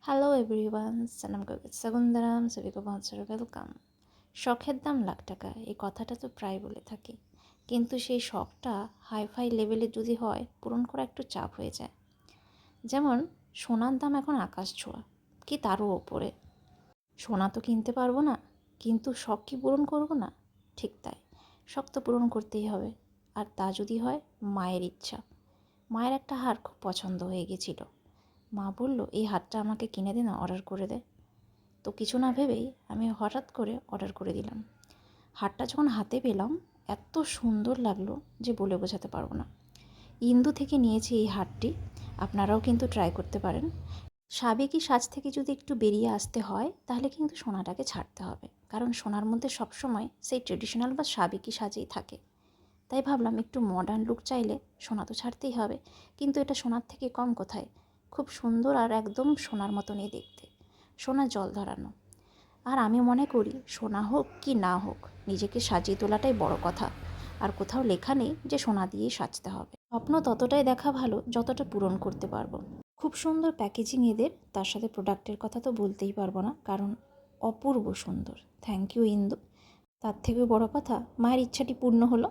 Hello everyone, सनम कवित सगुंदराम सभी को बहुत सारा वेलकाम। শখের দাম লাখ টাকা, এই কথাটা তো প্রায় বলে থাকি, কিন্তু সেই শখটা হাইফাই লেভেলে যদি হয় পূরণ করা একটু চাপ হয়ে যায়। যেমন সোনার দাম এখন আকাশ ছোঁয়া, কি তারও ওপরে। সোনা তো কিনতে পারবো না, কিন্তু শখ কি পূরণ করব না? ঠিক তাই, শখ তো পূরণ করতেই হবে। আর তা যদি হয় মায়ের ইচ্ছা। মায়ের একটা হার খুব পছন্দ হয়ে গেছিল। মা বলল, এই হারটা আমাকে কিনে দে না, অর্ডার করে দে। তো কিছু না ভেবেই আমি হঠাৎ করে অর্ডার করে দিলাম। হারটা যখন হাতে পেলাম এত সুন্দর লাগলো যে বলে বোঝাতে পারবো না। ইন্দু থেকে নিয়েছি এই হারটি, আপনারাও কিন্তু ট্রাই করতে পারেন। সাবেকি সাজ থেকে যদি একটু বেরিয়ে আসতে হয় তাহলে কিন্তু সোনাটাকে ছাড়তে হবে, কারণ সোনার মধ্যে সবসময় সেই ট্রেডিশনাল বা সাবেকি সাজেই থাকে। তাই ভাবলাম একটু মডার্ন লুক চাইলে সোনা তো ছাড়তেই হবে, কিন্তু এটা সোনার থেকে কম কোথায়। খুব সুন্দর আর একদম সোনার মতনই দেখতে, সোনা জল ধরানো। আর আমি মনে করি সোনা হোক কি না হোক, নিজেকে সাজিয়ে তোলাটাই বড় কথা। আর কোথাও লেখা নেই যে সোনা দিয়েই সাজতে হবে। স্বপ্ন ততটাই দেখা ভালো যতটা পূরণ করতে পারবো। খুব সুন্দর প্যাকেজিং এদের, তার সাথে প্রোডাক্টের কথা তো বলতেই পারবো না, কারণ অপূর্ব সুন্দর। থ্যাংক ইউ ইন্দু। তার থেকেও বড় কথা, মায়ের ইচ্ছাটি পূর্ণ হলো।